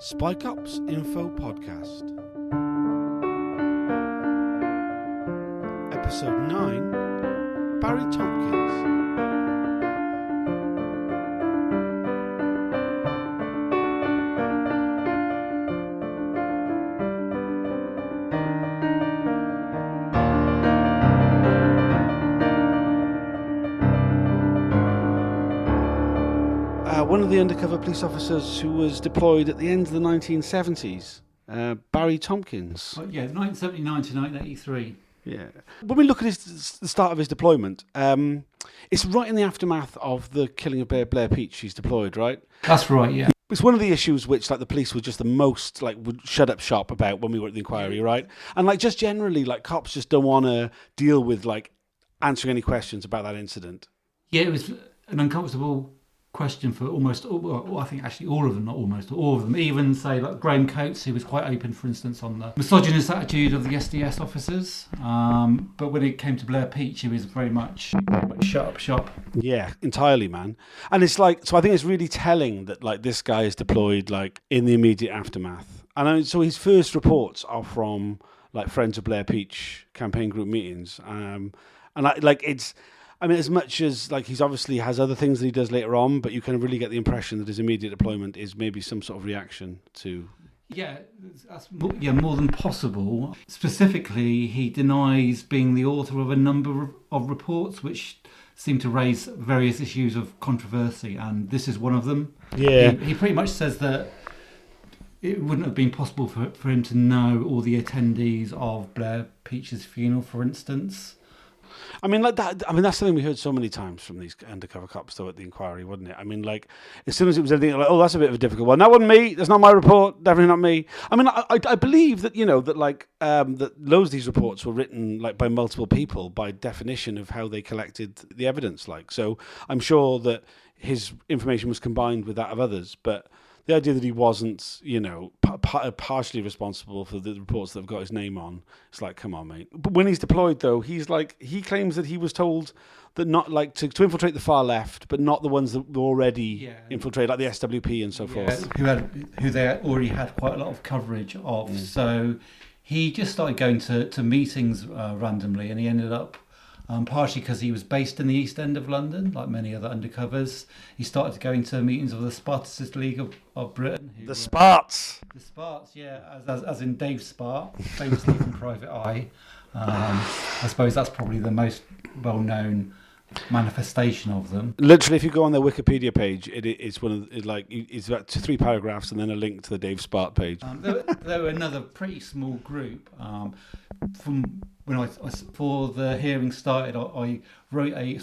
Spike Ops Info Podcast. Episode 9, Barry Tompkins. One of the undercover police officers who was deployed at the end of the 1970s, Barry Tompkins. Oh, yeah, 1979 to 1983. Yeah. When we look at the start of his deployment, it's right in the aftermath of the killing of Blair Peach. He's deployed, right? That's right, yeah. It's one of the issues which, the police were just the most, would shut up shop about when we were at the inquiry, right? And, just generally, cops just don't want to deal with, answering any questions about that incident. Yeah, it was an uncomfortable question for almost all, well, I think actually all of them, not almost, all of them. Even say Graham Coates, who was quite open, for instance, on the misogynist attitude of the SDS officers. But when it came to Blair Peach, he was very much shut up shop. Yeah, entirely, man. And it's so I think it's really telling that this guy is deployed in the immediate aftermath. And so his first reports are from Friends of Blair Peach campaign group meetings. It's. As much as he's obviously has other things that he does later on, but you can really get the impression that his immediate deployment is maybe some sort of reaction to. Yeah, that's more than possible. Specifically, he denies being the author of a number of reports which seem to raise various issues of controversy, and this is one of them. Yeah, he pretty much says that it wouldn't have been possible for him to know all the attendees of Blair Peach's funeral, for instance. That's something we heard so many times from these undercover cops, though, at the inquiry, wasn't it? As soon as it was anything that's a bit of a difficult one. That wasn't me. That's not my report. Definitely not me. I believe that, that loads of these reports were written, by multiple people by definition of how they collected the evidence, So I'm sure that his information was combined with that of others, but the idea that he wasn't, partially responsible for the reports that have got his name on, it's come on, mate. But when he's deployed, though, he claims that he was told that not to infiltrate the far left, but not the ones that were already infiltrated, like the SWP and so forth. Who they already had quite a lot of coverage of. Mm. So he just started going to meetings randomly, and he ended up. Partially because he was based in the East End of London, like many other undercovers. He started going to meetings of the Spartacist League of Britain. The Sparts! The Sparts, yeah, as in Dave Spart, famously from Private Eye. I suppose that's probably the most well-known manifestation of them. Literally, if you go on their Wikipedia page, it's one of it's about 3 paragraphs and then a link to the Dave Spart page. There were another pretty small group. From when for the hearing started, I wrote a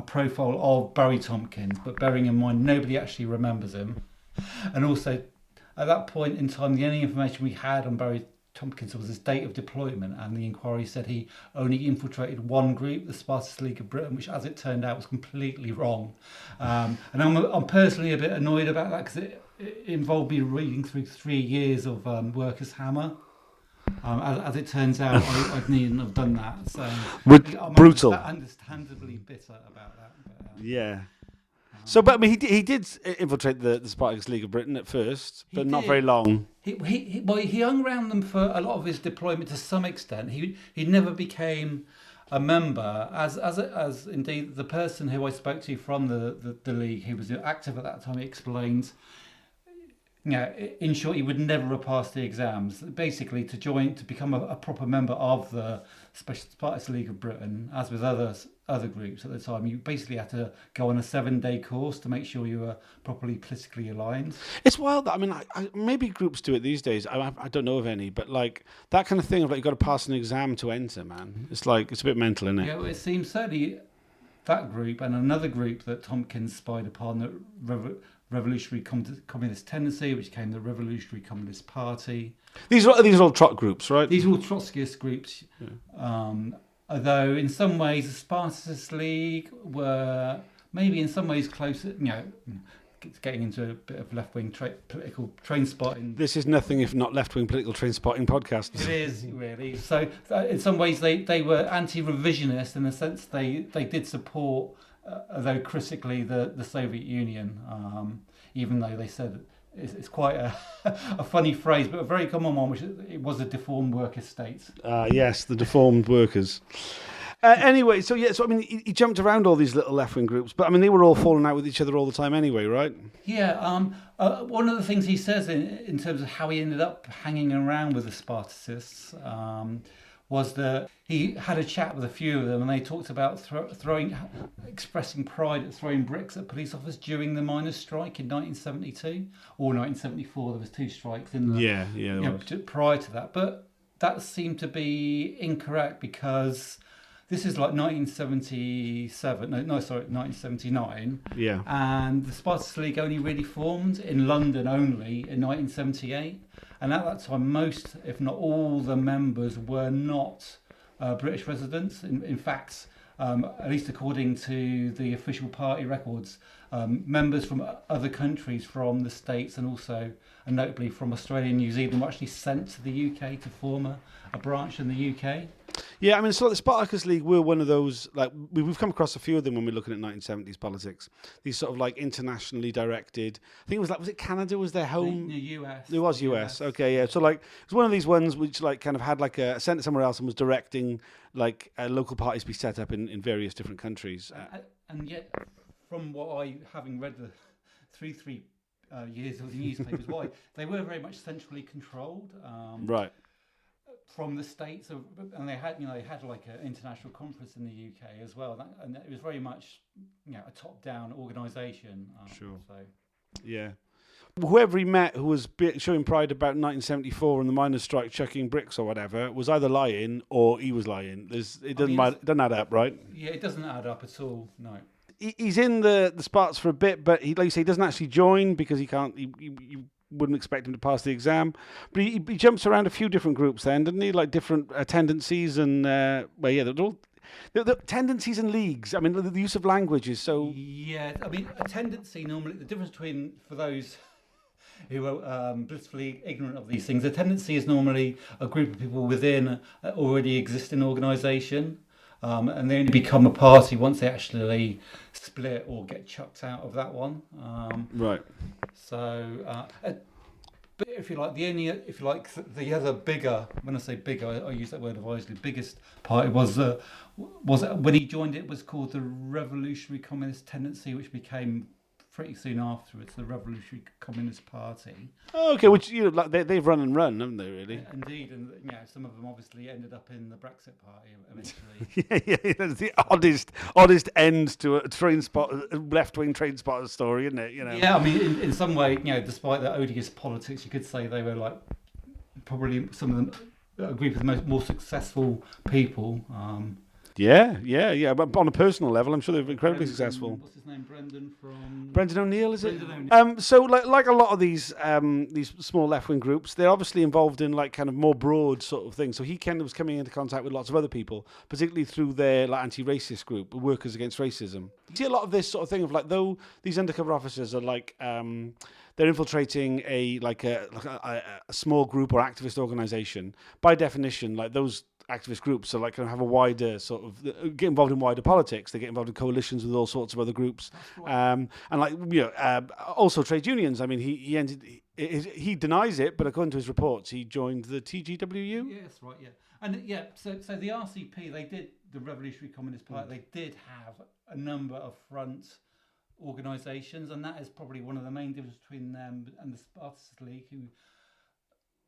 profile of Barry Tompkins, but bearing in mind nobody actually remembers him, and also at that point in time, the only information we had on Barry Tompkins was his date of deployment, and the inquiry said he only infiltrated one group, the Spartacist League of Britain, which, as it turned out, was completely wrong. And I'm personally a bit annoyed about that because it involved me reading through 3 years of Workers' Hammer. As it turns out, I needn't have done that. So I'm brutal. Understandably bitter about that. But, yeah. So, but he did infiltrate the Spartacist League of Britain at first, but not very long. He hung around them for a lot of his deployment to some extent. He never became a member, as indeed the person who I spoke to from the league, who was active at that time, explained. In short, he would never have passed the exams. Basically, to become a proper member of the Spartacist League of Britain, as with other groups at the time, you basically had to go on a 7-day course to make sure you were properly politically aligned. It's wild. Maybe groups do it these days. I don't know of any, but that kind of thing of you've got to pass an exam to enter, man. It's it's a bit mental, isn't it? Yeah, well, it seems certainly that group and another group that Tompkins spied upon, that Revolutionary Communist Tendency, which became the Revolutionary Communist Party. These are all Trot groups, right? These are all Trotskyist groups. Yeah. Although in some ways the Spartacist League were maybe in some ways closer, getting into a bit of left-wing political train spotting. This is nothing if not left-wing political train spotting podcast. It is, really. So in some ways they were anti-revisionist in the sense they did support, though critically, the Soviet Union, even though they said it's quite a funny phrase, but a very common one, which it was a deformed worker state. Yes, the deformed workers. Anyway, so I mean, he jumped around all these little left-wing groups, but I mean, they were all falling out with each other all the time anyway, right? Yeah, one of the things he says in terms of how he ended up hanging around with the Spartacists was that he had a chat with a few of them, and they talked about expressing pride at throwing bricks at police officers during the miners' strike in 1972 or 1974. There was 2 strikes in the prior to that, but that seemed to be incorrect because this is like 1979. Yeah. And the Spartacist League only really formed in London only in 1978. And at that time, most, if not all, the members were not British residents. In fact, at least according to the official party records, members from other countries, from the States and also, and notably from Australia and New Zealand, were actually sent to the UK to form a branch in the UK. Yeah, I mean, so the Spartacus League were one of those, like, we've come across a few of them when we're looking at 1970s politics. These sort of, like, internationally directed, I think it was, like, was it Canada was their home? The US. It was US, okay, yeah. So, like, it was one of these ones which, like, kind of had, like, a centre somewhere else and was directing, like, local parties be set up in various different countries. And yet, from what having read the three years of the newspapers, they were very much centrally controlled. Right. From the States, and they had like an international conference in the UK as well, and it was very much a top-down organisation. Sure. So. Yeah. Whoever he met who was showing pride about 1974 and the miners' strike, chucking bricks or whatever, was either lying or he was lying. It doesn't add up, right? Yeah, it doesn't add up at all. No. He's in the Sparts for a bit, but like you say, he doesn't actually join because he can't. You wouldn't expect him to pass the exam, but he jumps around a few different groups then, doesn't he? Like different tendencies and they're all the tendencies and leagues. I mean, the use of language is so. Yeah, I mean, a tendency normally, the difference between, for those who are blissfully ignorant of these things, a tendency is normally a group of people within an already existing organisation. And they only become a party once they actually split or get chucked out of that one. Right. So, but if you like, the other bigger, when I say bigger, I use that word advisedly, biggest party was when he joined it, was called the Revolutionary Communist Tendency, which became pretty soon afterwards the Revolutionary Communist Party. Oh, okay, which like they've run, haven't they? Really? Indeed, and some of them obviously ended up in the Brexit Party eventually. yeah, that's the oddest end to a left-wing train spotter story, isn't it? Yeah, I mean, in some way, despite the odious politics, you could say they were like probably some of them a group of the more successful people. Yeah. But on a personal level, I'm sure they're incredibly successful. What's his name? Brendan O'Neill, is it? Brendan O'Neill. So like a lot of these small left-wing groups, they're obviously involved in like kind of more broad sort of things. So he kind of was coming into contact with lots of other people, particularly through their like anti-racist group, Workers Against Racism. You see a lot of this sort of thing of like, though these undercover officers are like they're infiltrating a small group or activist organisation. By definition, like those activist groups are like kind of have a wider sort of get involved in wider politics. They get involved in coalitions with all sorts of other groups, and like also trade unions. I mean, he denies it, but according to his reports, he joined the TGWU. Yes, right, yeah, and so the RCP, the Revolutionary Communist Party, they did have a number of front organisations, and that is probably one of the main differences between them and the Spartacist League, who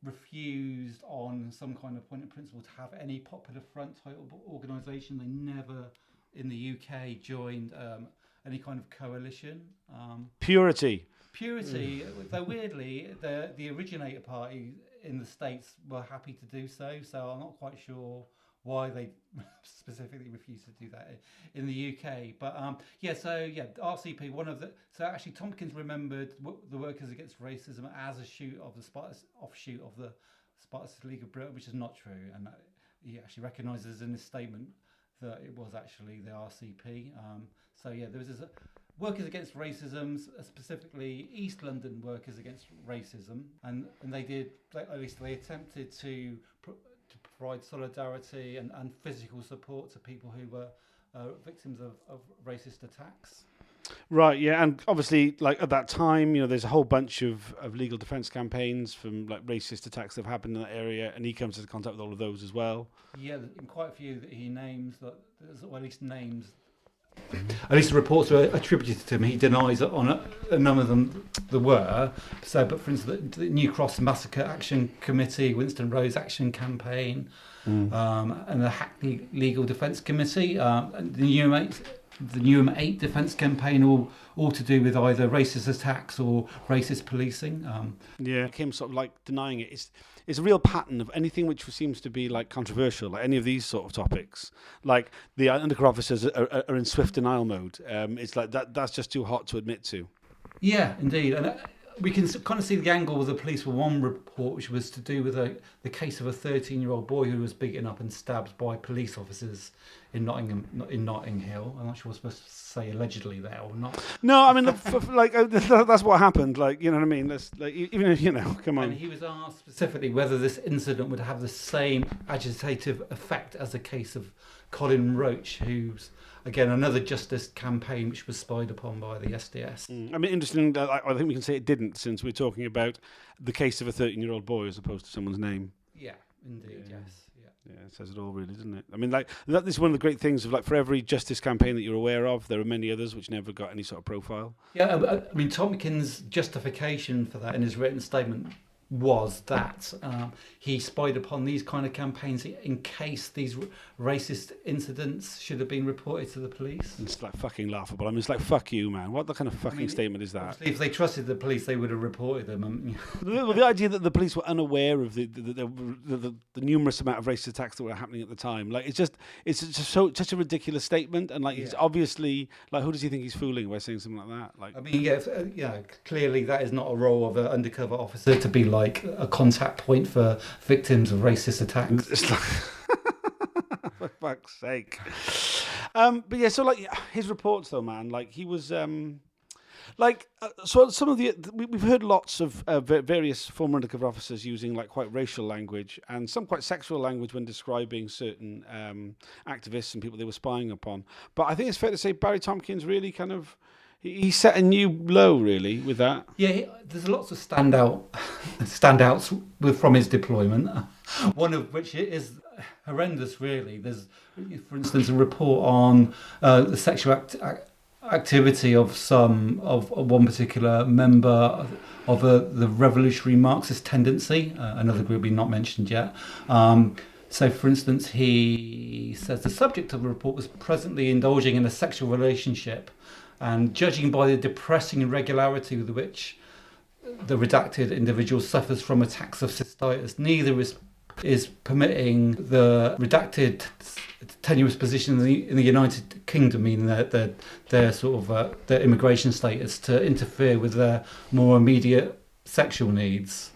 refused on some kind of point of principle to have any popular front type organisation. They never in the UK joined any kind of coalition. Purity, though weirdly the originator party in the States were happy to do so, I'm not quite sure why they specifically refused to do that in the UK. But RCP, so actually Tompkins remembered the Workers Against Racism as a offshoot of the Spartacist League of Britain, which is not true, and he actually recognises in his statement that it was actually the RCP. There was this Workers Against Racism, specifically East London Workers Against Racism, and they did, at least they attempted to provide solidarity and physical support to people who were victims of racist attacks. Right, yeah, and obviously, like at that time, there's a whole bunch of legal defence campaigns from like racist attacks that have happened in that area, and he comes into contact with all of those as well. Yeah, in quite a few that he names, or at least names. At least the reports are attributed to him. He denies that on none of them there were. So, but for instance, the New Cross Massacre Action Committee, Winston Rose Action Campaign, and the Hackney Legal Defence Committee, and the Newham 8 Defence Campaign, all to do with either racist attacks or racist policing. Yeah, him sort of like denying it. It's a real pattern of anything which seems to be like controversial, like any of these sort of topics. Like the undercover officers are in swift denial mode. It's like that's just too hot to admit to. Yeah, indeed. And we can kind of see the angle of the police for one report, which was to do with the case of a 13-year-old boy who was beaten up and stabbed by police officers in Notting Hill. I'm not sure we're supposed to say allegedly there or not. No, I mean, that's what happened. Like, you know what I mean? That's like, even if, come on. And he was asked specifically whether this incident would have the same agitative effect as the case of Colin Roach, who's, again, another justice campaign which was spied upon by the SDS. I mean, interesting. I think we can say it didn't, since we're talking about the case of a 13-year-old boy as opposed to someone's name. Yeah, indeed, yes. Yeah, it says it all, really, doesn't it? I mean, like that is one of the great things of like for every justice campaign that you're aware of, there are many others which never got any sort of profile. Yeah, I mean, Tompkins' justification for that in his written statement was that he spied upon these kind of campaigns in case these racist incidents should have been reported to the police. It's like fucking laughable. I mean, it's like, fuck you, man. What the kind of fucking statement is that? If they trusted the police, they would have reported them. The idea that the police were unaware of the numerous amount of racist attacks that were happening at the time, like it's just such a ridiculous statement, and like he's obviously like, who does he think he's fooling by saying something like that? Like, I mean, yeah, clearly that is not a role of an undercover officer to be like a contact point for victims of racist attacks. It's like, for fuck's sake. But yeah, so like his reports though, man, like he was so some of we've heard lots of various former undercover officers using like quite racial language and some quite sexual language when describing certain activists and people they were spying upon. But I think it's fair to say Barry Tompkins really kind of he set a new low, really, with that. Yeah, there's lots of standouts from his deployment. One of which is horrendous, really. There's, for instance, a report on the sexual activity of one particular member of the revolutionary Marxist tendency, another group we've not mentioned yet. So, for instance, he says the subject of the report was presently indulging in a sexual relationship, and judging by the depressing irregularity with which the redacted individual suffers from attacks of cystitis, neither is permitting the redacted tenuous position in the United Kingdom, meaning their sort of their immigration status, to interfere with their more immediate sexual needs.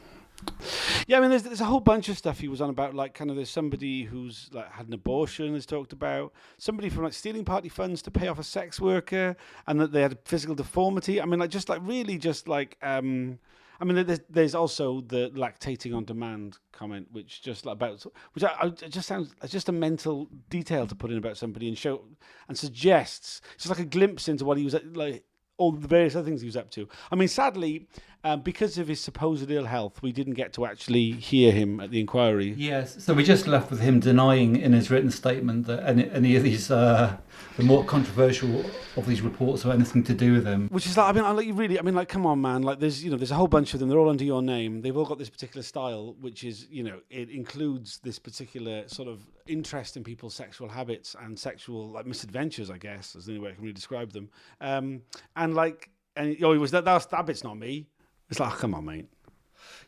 Yeah, I mean, there's a whole bunch of stuff he was on about, like kind of there's somebody who's like had an abortion is talked about, somebody from like stealing party funds to pay off a sex worker, and that they had a physical deformity. I mean, like just like really just like I mean, there's also the lactating on demand comment, which just like about which it just sounds it's just a mental detail to put in about somebody and show and suggests just like a glimpse into what he was like. All the various other things he was up to. I mean, sadly, because of his supposed ill health, we didn't get to actually hear him at the inquiry. Yes, so we just left with him denying in his written statement that any of these, the more controversial of these reports, or anything to do with him. Which is like, I mean, like, come on, man. Like, there's a whole bunch of them. They're all under your name. They've all got this particular style, which is, it includes this particular sort of interest in people's sexual habits and sexual like misadventures, I guess, is the only way I can really describe them. He was that bit's not me. It's like, oh, come on, mate.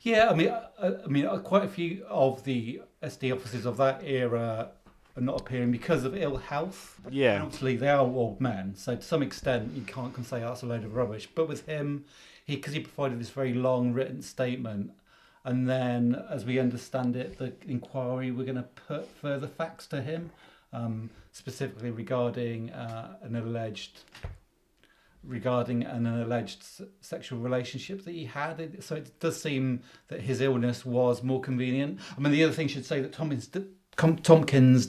Yeah, I mean, quite a few of the SD officers of that era are not appearing because of ill health. Yeah. And obviously, they are old men, so to some extent, you can't say that's a load of rubbish. But with him, because he provided this very long written statement, and then, as we understand it, the inquiry, we're going to put further facts to him, specifically regarding an alleged sexual relationship that he had. So it does seem that his illness was more convenient. I mean, the other thing I should say that Tompkins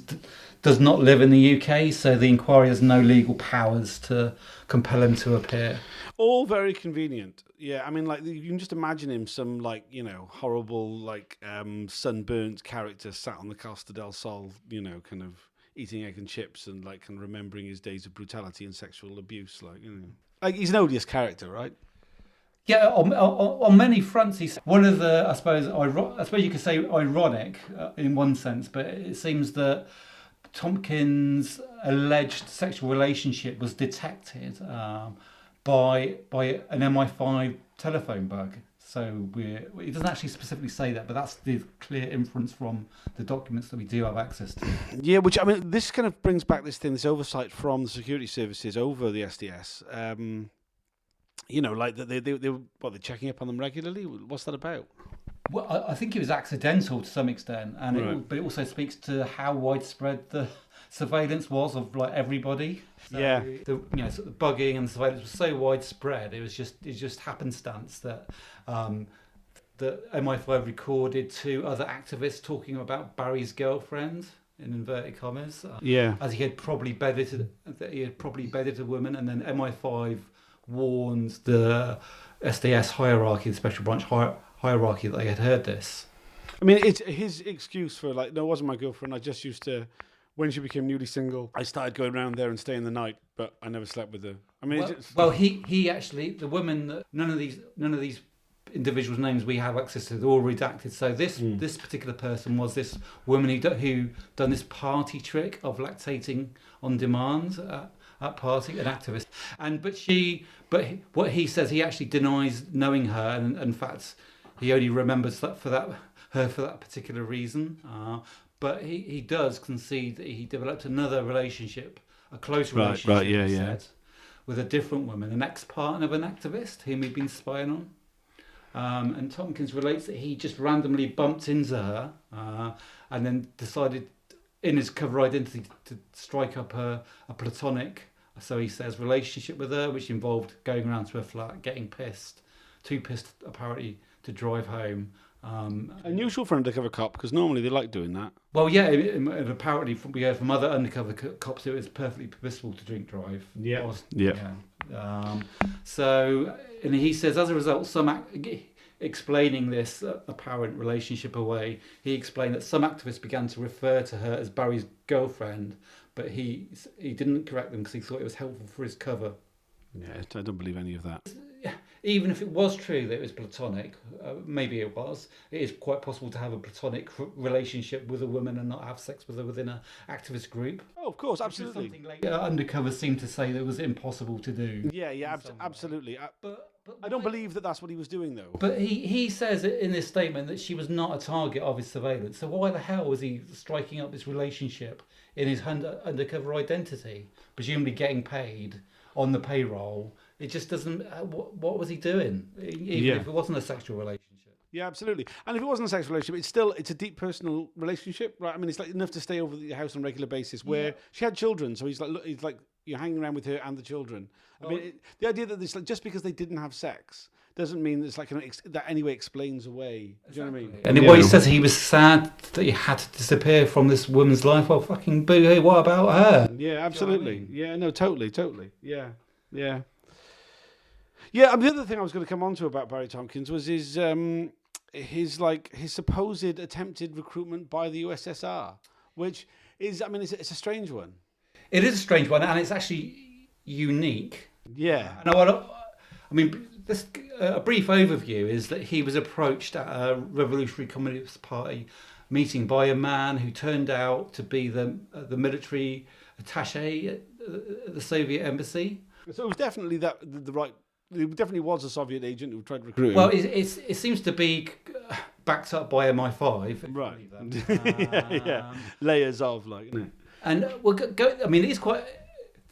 does not live in the UK, so the inquiry has no legal powers to compel him to appear. All very convenient. Yeah, I mean, like you can just imagine him, some like horrible like sunburnt character sat on the Costa del Sol, kind of eating egg and chips and like kind of remembering his days of brutality and sexual abuse. Like he's an odious character, right? Yeah, on many fronts, he's one of the, I suppose you could say ironic in one sense, but it seems that Tompkins' alleged sexual relationship was detected by an MI5 telephone bug. So it doesn't actually specifically say that, but that's the clear inference from the documents that we do have access to. Yeah, which I mean, this kind of brings back this oversight from the security services over the SDS. Like they're checking up on them regularly. What's that about? Well, I think it was accidental to some extent, but it also speaks to how widespread the surveillance was of like everybody. So yeah, the sort of bugging and surveillance was so widespread. It was just happenstance that the MI5 recorded 2 other activists talking about Barry's girlfriend in inverted commas. As he had probably bedded a woman, and then MI5 warned the SDS hierarchy, the special branch hierarchy, that they had heard this. I mean, it's his excuse for like, no, it wasn't my girlfriend. I just used to, when she became newly single, I started going around there and staying the night, but I never slept with her. I mean, he actually, the woman that none of these individuals' names we have access to, they're all redacted. So this particular person was this woman who done this party trick of lactating on demand at party, an activist, but what he says, he actually denies knowing her, and in fact he only remembers her for that particular reason. But he does concede that he developed another relationship, a close relationship, with a different woman, an ex-partner of an activist whom he'd been spying on. And Tompkins relates that he just randomly bumped into her and then decided in his cover identity to strike up a platonic, so he says, relationship with her, which involved going around to her flat, getting too pissed apparently to drive home. Unusual for an undercover cop, because normally they like doing that. Well, yeah, and apparently we heard from other undercover cops it was perfectly permissible to drink drive. Yeah. And he says, as a result, explaining this apparent relationship away, he explained that some activists began to refer to her as Barry's girlfriend, but he didn't correct them because he thought it was helpful for his cover. Yeah, I don't believe any of that. Even if it was true that it was platonic, maybe it was, it is quite possible to have a platonic relationship with a woman and not have sex with her within an activist group. Oh, of course, absolutely. Something like undercover seemed to say that was impossible to do. Yeah, absolutely. But I don't believe that that's what he was doing, though. But he says in this statement that she was not a target of his surveillance. So why the hell was he striking up this relationship in his undercover identity, presumably getting paid on the payroll? It just doesn't. What was he doing? Even if it wasn't a sexual relationship. Yeah, absolutely. And if it wasn't a sexual relationship, it's a deep personal relationship, right? I mean, it's like enough to stay over at the house on a regular basis. Where she had children, so he's like you're hanging around with her and the children. I mean, the idea that just because they didn't have sex doesn't mean it's like that anyway explains away. Do you know what I mean? And what he says, he was sad that he had to disappear from this woman's life. Well, fucking boo-hoo, what about her? Yeah, absolutely. You know what I mean? Yeah, no, totally. Yeah. Yeah, the other thing I was going to come on to about Barry Tompkins was his supposed attempted recruitment by the USSR, which is, I mean, it's a strange one. It is a strange one, and it's actually unique. Yeah. And a brief overview is that he was approached at a Revolutionary Communist Party meeting by a man who turned out to be the military attaché at the Soviet embassy. So it was definitely the right. It definitely was a Soviet agent who tried to recruit him. Well, it seems to be backed up by MI5. Right. Yeah. Layers of isn't it? And we'll go. I mean, it's quite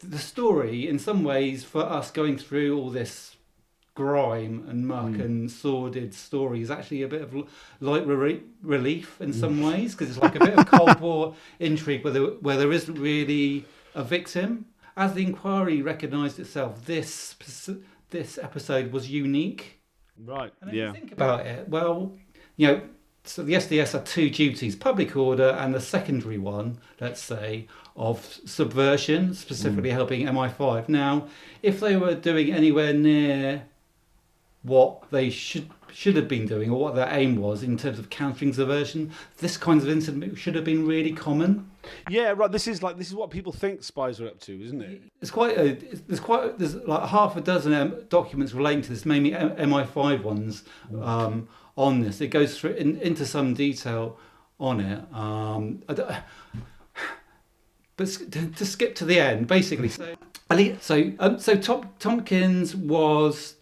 the story in some ways for us going through all this grime and muck and sordid story is actually a bit of light relief in some ways, because it's like a bit of Cold War intrigue where there isn't really a victim. As the inquiry recognised itself, this episode was unique. Right. And if you think about it, well, you know, So the SDS had two duties: public order and the secondary one, let's say, of subversion, specifically helping MI5. Now, if they were doing anywhere near what they should have been doing, or what their aim was in terms of countering subversion, this kind of incident should have been really common. Yeah, right. This is what people think spies are up to, isn't it? There's like half a dozen documents relating to this, mainly MI5 ones, on this. It goes through into some detail on it. But to skip to the end, basically, Tompkins was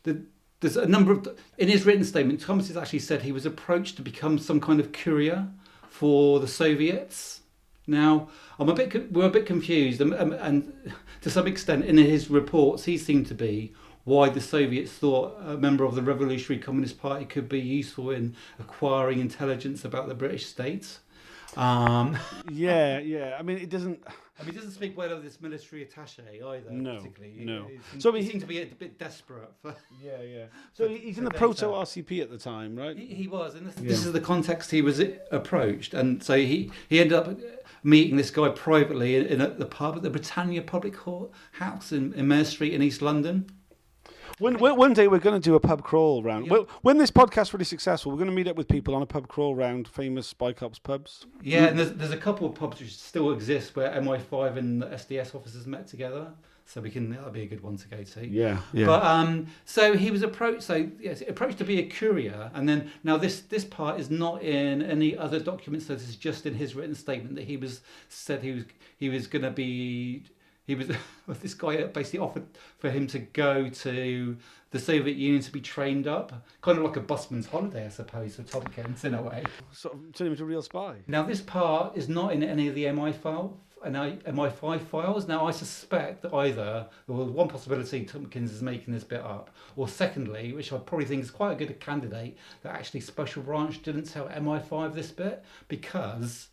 there's a number of, in his written statement, Thomas has actually said he was approached to become some kind of courier for the Soviets. Now, we're a bit confused, and to some extent, in his reports, he seemed to be why the Soviets thought a member of the Revolutionary Communist Party could be useful in acquiring intelligence about the British state. Yeah. I mean, it doesn't. He doesn't speak well of this military attaché either. No, particularly. no. He seemed to be a bit desperate. Yeah. So he's in the proto RCP at the time, right? He was, and this is the context he was approached, and so he ended up meeting this guy privately in at the pub at the Britannia Public House in Mare Street in East London. One day we're going to do a pub crawl round. Yeah. When this podcast's really successful, we're going to meet up with people on a pub crawl round famous Spy Cops pubs. Yeah, and there's a couple of pubs which still exist where MI5 and the SDS officers met together. So that'll be a good one to go to. Yeah. But so he was approached. So yes, approached to be a courier, and then now this part is not in any other documents. So this is just in his written statement that he was going to be. This guy basically offered for him to go to the Soviet Union to be trained up, kind of like a busman's holiday, I suppose, for Tompkins in a way. Sort of turn him into a real spy. Now, this part is not in any of the MI5 files. Now, I suspect that either, well, one possibility Tompkins is making this bit up, or secondly, which I probably think is quite a good candidate, that actually Special Branch didn't tell MI5 this bit, because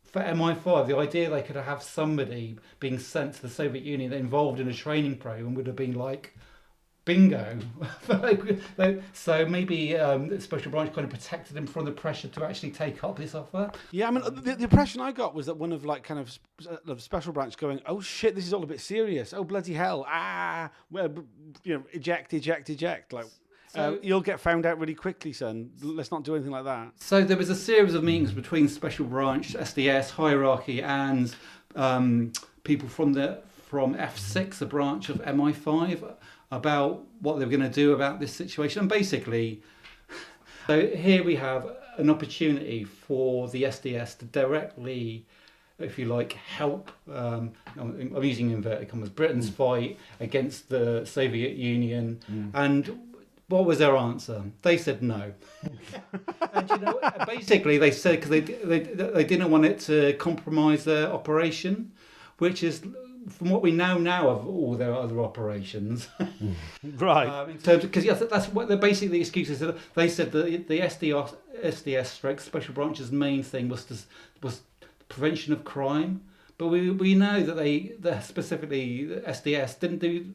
for MI5, the idea they could have somebody being sent to the Soviet Union involved in a training program would have been like, bingo. So maybe Special Branch kind of protected him from the pressure to actually take up this offer. Yeah, I mean, the impression I got was that one of like kind of Special Branch going, oh shit, this is all a bit serious. Oh bloody hell! Well, eject. Like. So, you'll get found out really quickly, son. Let's not do anything like that. So there was a series of meetings between Special Branch, SDS, hierarchy, and people from F6, a branch of MI5, about what they were going to do about this situation. And basically, so here we have an opportunity for the SDS to directly, if you like, help, I'm using inverted commas, Britain's fight against the Soviet Union. And what was their answer? They said no. And basically they said because they didn't want it to compromise their operation, which is, from what we know now of all their other operations, right? In terms, because that's what they're basically the excuses. They said that the SDS Special Branch's main thing was prevention of crime, but we know that specifically the SDS didn't do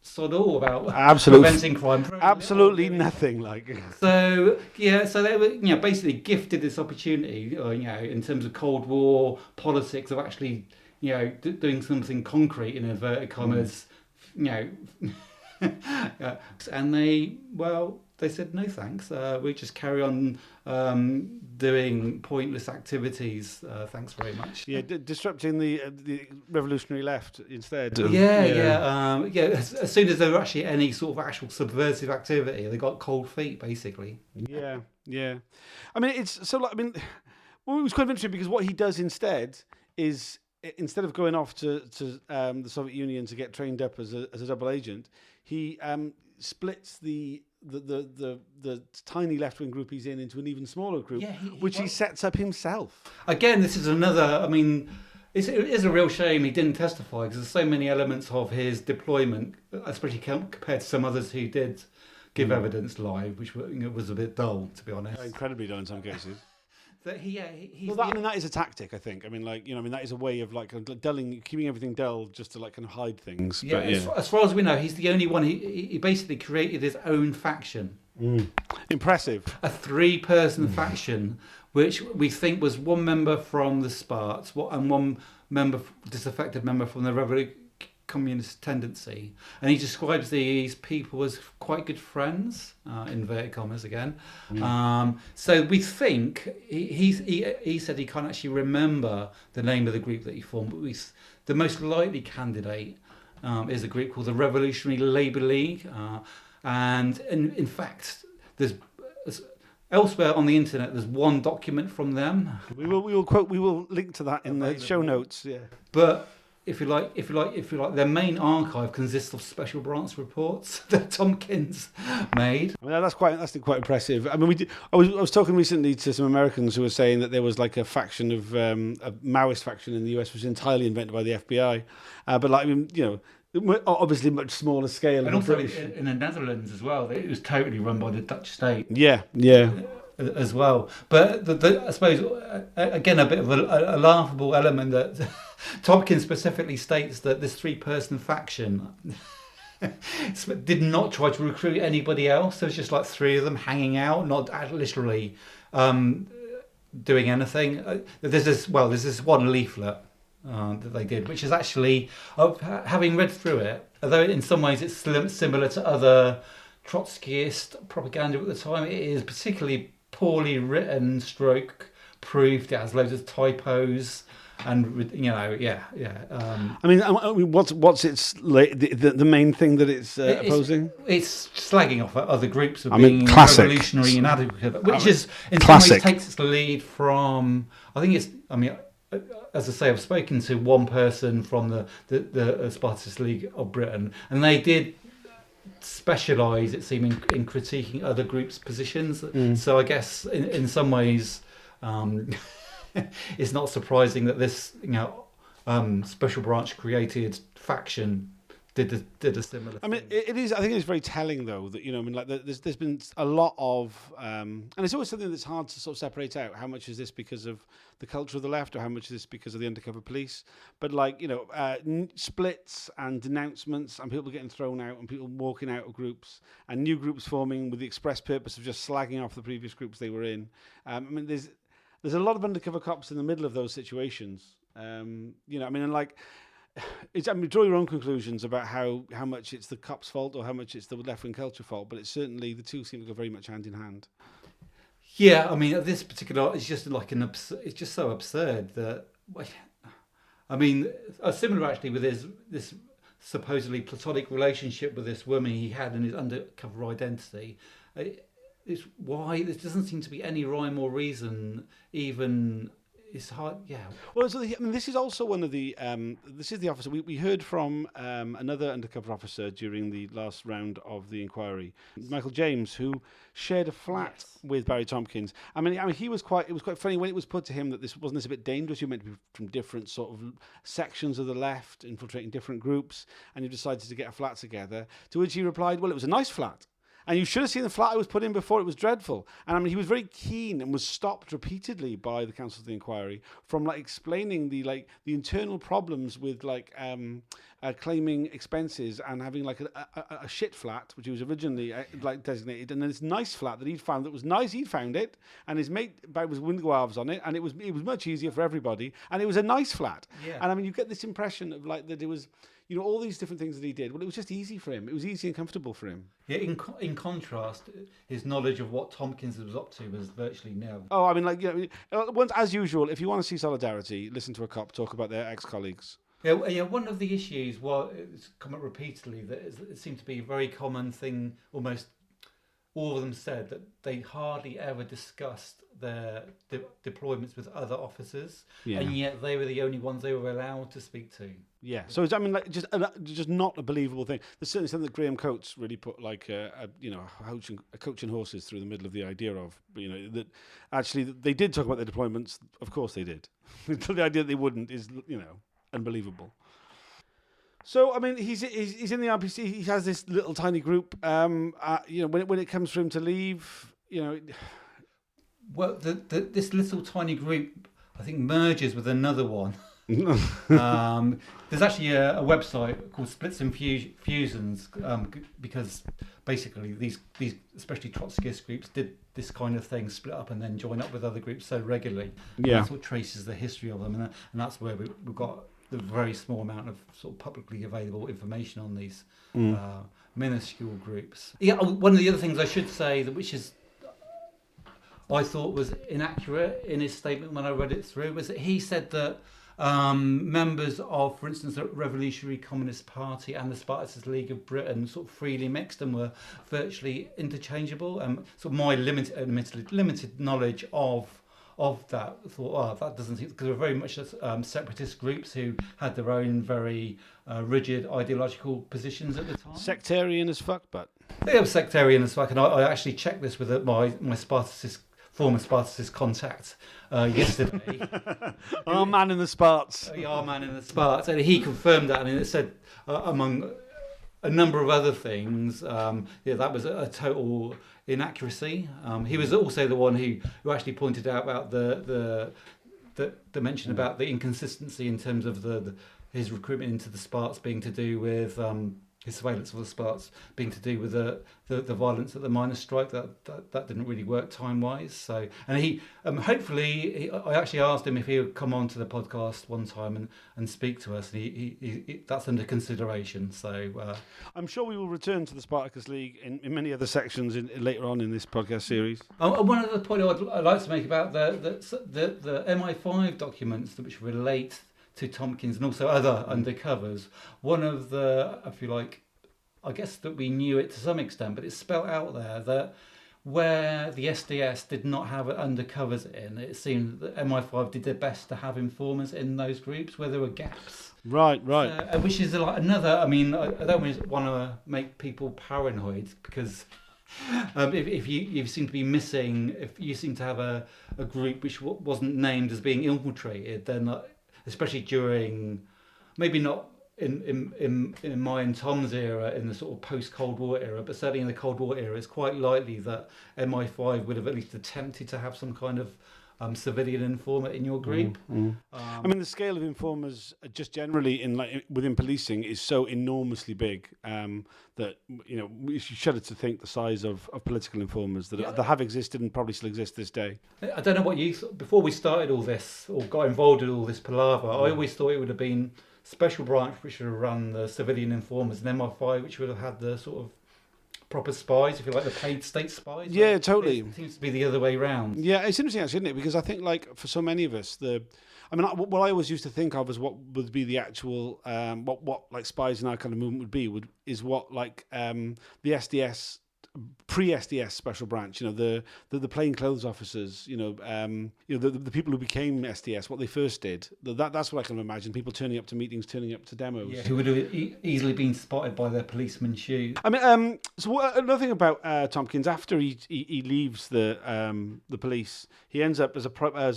sod all about preventing crime. Absolutely nothing like. So they were basically gifted this opportunity, in terms of Cold War politics, of actually doing something concrete in inverted commas, and they said no thanks. We just carry on doing pointless activities. Thanks very much. Yeah, disrupting the revolutionary left instead. As soon as there were actually any sort of actual subversive activity, they got cold feet, basically. Yeah. I mean, it's so. It was quite interesting because what he does instead is, instead of going off to the Soviet Union to get trained up as a double agent, he splits the tiny left-wing group he's in into an even smaller group, which he sets up himself. Again, this is another. I mean, it is a real shame he didn't testify, because there's so many elements of his deployment, especially compared to some others who did give evidence live, which was a bit dull, to be honest. Incredibly dull in some cases. That that is a tactic, I think. I mean, that is a way of keeping everything dull, just to kind of hide things. Yeah, as far as we know, he's the only one. He basically created his own faction. Impressive. A 3-person faction, which we think was one member from the Sparts and one disaffected member from the communist tendency. And he describes these people as quite good friends, inverted commas again. So we think, he said he can't actually remember the name of the group that he formed, but the most likely candidate is a group called the Revolutionary Labour League. And in fact, there's elsewhere on the internet, there's one document from them. We will link to that in the show notes. Yeah. But if you like, their main archive consists of special branch reports that Tompkins made. I mean, that's quite impressive. I mean, I was talking recently to some Americans who were saying that there was like a faction of a Maoist faction in the US, which was entirely invented by the FBI. But like, I mean, obviously much smaller scale. And also in the Netherlands as well, it was totally run by the Dutch state. Yeah. As well. But I suppose, again, a bit of a laughable element that Tompkins specifically states that this 3-person faction did not try to recruit anybody else. There was just like 3 of them hanging out, not literally doing anything. There's this one leaflet that they did, which is actually, having read through it, although in some ways it's similar to other Trotskyist propaganda at the time, it is particularly poorly written, proofed. It has loads of typos, and I mean, what's its the main thing that it's opposing? It's slagging off at other groups of being classic. Revolutionary inadequate, which is in classic. some ways takes its lead from. I think it's. I mean, as I say, I've spoken to one person from the Spartacist League of Britain, and they did specialise, it seemed, in critiquing other groups' positions. So I guess in some ways, it's not surprising that this special branch created faction did a similar thing. I mean, it is. I think it's very telling, though, that I mean, like there's been a lot of, and it's always something that's hard to sort of separate out. How much is this because of the culture of the left, or how much is this because of the undercover police? But like splits and denouncements, and people getting thrown out, and people walking out of groups, and new groups forming with the express purpose of just slagging off the previous groups they were in. I mean, there's a lot of undercover cops in the middle of those situations. I mean, and like. Draw your own conclusions about how much it's the cops' fault or how much it's the left-wing culture fault, but it's certainly the two seem to go very much hand in hand. Yeah, I mean, this particular, it's just like it's just so absurd that, I mean, similar actually with this supposedly platonic relationship with this woman he had in his undercover identity. It's why there doesn't seem to be any rhyme or reason even. It's hard, yeah. Well, so this is also one of the. This is the officer we heard from another undercover officer during the last round of the inquiry, Michael James, who shared a flat with Barry Tompkins. I mean, he was quite. It was quite funny when it was put to him that this wasn't this a bit dangerous. You meant to be from different sort of sections of the left, infiltrating different groups, and you decided to get a flat together. To which he replied, "Well, it was a nice flat." And you should have seen the flat I was put in before. It was dreadful. And I mean, he was very keen and was stopped repeatedly by the Council of the Inquiry from like explaining the internal problems with claiming expenses and having like a shit flat, which he was originally designated, and then this nice flat that he'd found that was nice. He'd found it, and his mate was window halves on it, and it was much easier for everybody, and it was a nice flat. Yeah. And I mean, you get this impression of like that it was. All these different things that he did. Well, it was just easy for him. It was easy and comfortable for him. Yeah, in contrast, his knowledge of what Tompkins was up to was virtually nil. Oh, I mean, once as usual, if you want to see solidarity, listen to a cop talk about their ex-colleagues. Yeah. One of the issues, it's come up repeatedly, that it seemed to be a very common thing. Almost all of them said that they hardly ever discussed their deployments with other officers, and yet they were the only ones they were allowed to speak to. Yeah. So it's, I mean, like just not a believable thing. There's certainly something that Graham Coates really put like a coaching horses through the middle of the idea of, that actually they did talk about their deployments. Of course they did. The idea that they wouldn't is, unbelievable. So I mean, he's in the RPC. He has this little tiny group. When it comes for him to leave, Well, this little tiny group, I think, merges with another one There's actually a website called Splits and Fusions, because basically these especially Trotskyist groups did this kind of thing, split up and then join up with other groups so regularly. Yeah. That's what traces the history of them, and that's where we've got the very small amount of sort of publicly available information on these minuscule groups. Yeah, one of the other things I should say, which is I thought was inaccurate in his statement when I read it through, was that he said that members of, for instance, the Revolutionary Communist Party and the Spartacist League of Britain sort of freely mixed and were virtually interchangeable. So my limited knowledge of that, I thought, that doesn't seem, because they're very much separatist groups who had their own very rigid ideological positions at the time. Sectarian as fuck, but They were sectarian as fuck, and I actually checked this with my former Spartacist contact yesterday. Our man in the Sparts. Our man in the Sparts, and he confirmed that, and it said, among a number of other things, that was a total inaccuracy. He was also the one who actually pointed out about the mention about the inconsistency in terms of his recruitment into the Sparts being to do with his surveillance of the Sparts being to do with the violence at the miners' strike. That didn't really work time wise. So, and he hopefully I actually asked him if he would come on to the podcast one time and speak to us, and he that's under consideration. So I'm sure we will return to the Spartacus League in many other sections later on in this podcast series. One other point I'd like to make about the MI5 documents which relate to Tompkins and also other undercovers. One of the, if you like, I guess that we knew it to some extent, but it's spelt out there that where the SDS did not have undercovers in, it seemed that MI5 did their best to have informers in those groups where there were gaps. Right. Which is like another, I mean, I don't want to make people paranoid, because if you seem to be missing, if you seem to have a group which wasn't named as being infiltrated, then especially during, maybe not in my and Tom's era, in the sort of post-Cold War era, but certainly in the Cold War era, it's quite likely that MI5 would have at least attempted to have some kind of civilian informer in your group. I mean, the scale of informers just generally within policing is so enormously big that you shudder to think the size of political informers that have existed and probably still exist this day. I don't know what you thought before we started all this or got involved in all this palaver. I always thought it would have been special branch which would have run the civilian informers, and MI5 which would have had the sort of proper spies, if you like, the paid state spies. Yeah, totally. It seems to be the other way round. Yeah, it's interesting actually, isn't it? Because I think, like, for so many of us, what I always used to think of as what would be the actual what like spies in our kind of movement would be is what like the SDS, pre-SDS special branch, the plainclothes officers, the people who became SDS, what they first did. That's what I can imagine. People turning up to meetings, turning up to demos. Yeah, who would have easily been spotted by their policeman's shoes. I mean, another thing about Tompkins, after he leaves the police, he ends up as a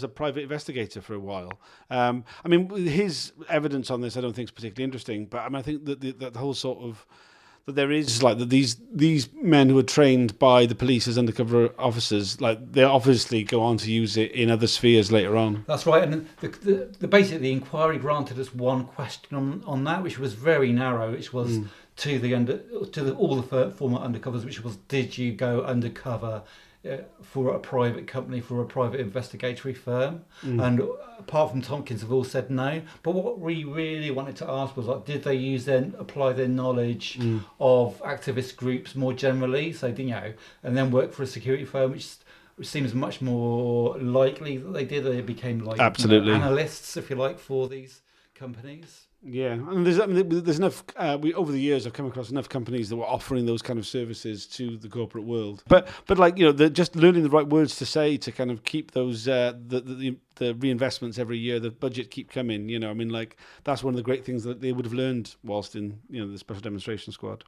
private investigator for a while. I mean, his evidence on this I don't think is particularly interesting, but I mean, I think that the whole sort of that there is like that these men who are trained by the police as undercover officers, like they obviously go on to use it in other spheres later on. That's right, and basically the inquiry granted us one question on that, which was very narrow, which was to all the former undercovers, which was, did you go undercover for a private company, for a private investigatory firm? And apart from Tompkins, have all said no. But what we really wanted to ask was, like, did they apply their knowledge of activist groups more generally? So, and then work for a security firm, which seems much more likely that they did. They became like absolutely analysts, if you like, for these companies. Yeah, and there's enough. Over the years, I've come across enough companies that were offering those kind of services to the corporate world. But like just learning the right words to say to kind of keep those the reinvestments every year, the budget keep coming. I mean, like that's one of the great things that they would have learned whilst in the Special Demonstration Squad.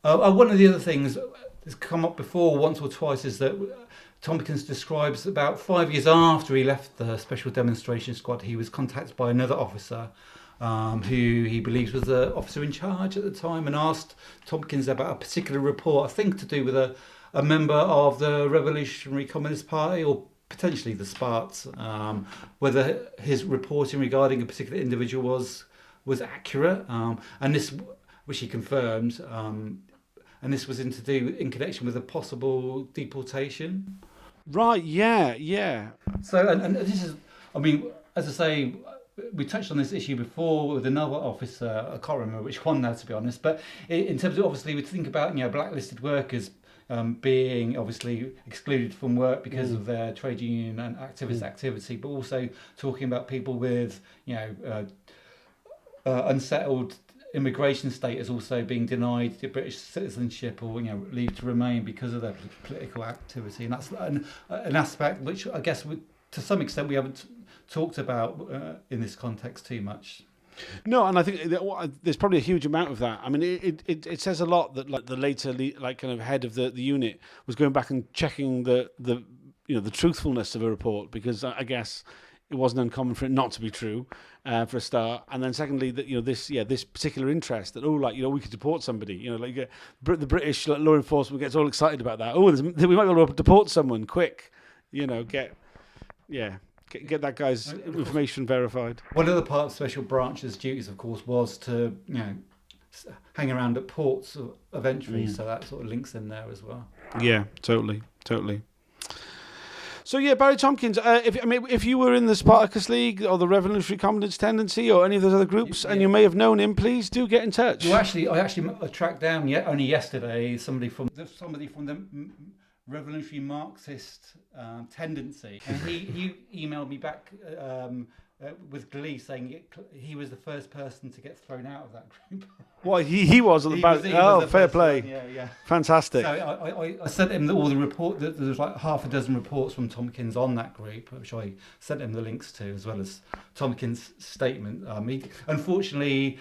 One of the other things that's come up before once or twice is that Tompkins describes about 5 years after he left the Special Demonstration Squad, he was contacted by another officer who he believes was the officer in charge at the time, and asked Tompkins about a particular report, I think to do with a member of the Revolutionary Communist Party, or potentially the Sparts, whether his reporting regarding a particular individual was accurate, and this, which he confirmed, and this was in connection with a possible deportation. Right, yeah. So, and this is, I mean, as I say, we touched on this issue before with another officer. I can't remember which one now, to be honest. But in terms of, obviously, we think about, blacklisted workers being obviously excluded from work because of their trade union and activist activity, but also talking about people with, unsettled immigration status also being denied the British citizenship or leave to remain because of their political activity, and that's an aspect which I guess to some extent we haven't talked about in this context too much. No, and I think there's probably a huge amount of that. I mean, it says a lot that like the later kind of head of the unit was going back and checking the truthfulness of a report, because I guess it wasn't uncommon for it not to be true, for a start, and then secondly that this particular interest that we could deport somebody, the British law enforcement gets all excited about that. We might be able to deport someone quick, get that guy's information verified. One of the part of Special Branch's duties, of course, was to hang around at ports of entry, so that sort of links in there as well. Yeah, totally. So Barry Tompkins, if you were in the Spartacus League or the Revolutionary Commandant's Tendency or any of those other groups, and you may have known him, please do get in touch. Well, I tracked down only yesterday somebody from the Revolutionary Marxist Tendency, and he emailed me back with glee saying he was the first person to get thrown out of that group. Well, he was on the back. Oh, fair play. Yeah. Fantastic. So I sent him all the report. There was like half a dozen reports from Tompkins on that group, which I sent him the links to, as well as Tompkins' statement. Unfortunately,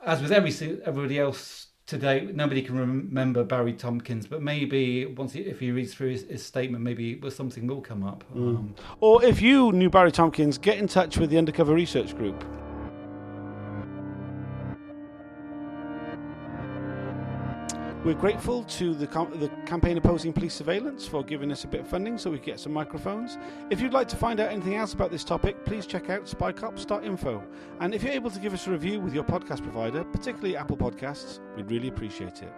as with everybody else today, nobody can remember Barry Tompkins, but maybe if he reads through his statement, maybe something will come up. Or if you knew Barry Tompkins, get in touch with the Undercover Research Group. We're grateful to the campaign opposing police surveillance for giving us a bit of funding so we can get some microphones. If you'd like to find out anything else about this topic, please check out spycops.info. And if you're able to give us a review with your podcast provider, particularly Apple Podcasts, we'd really appreciate it.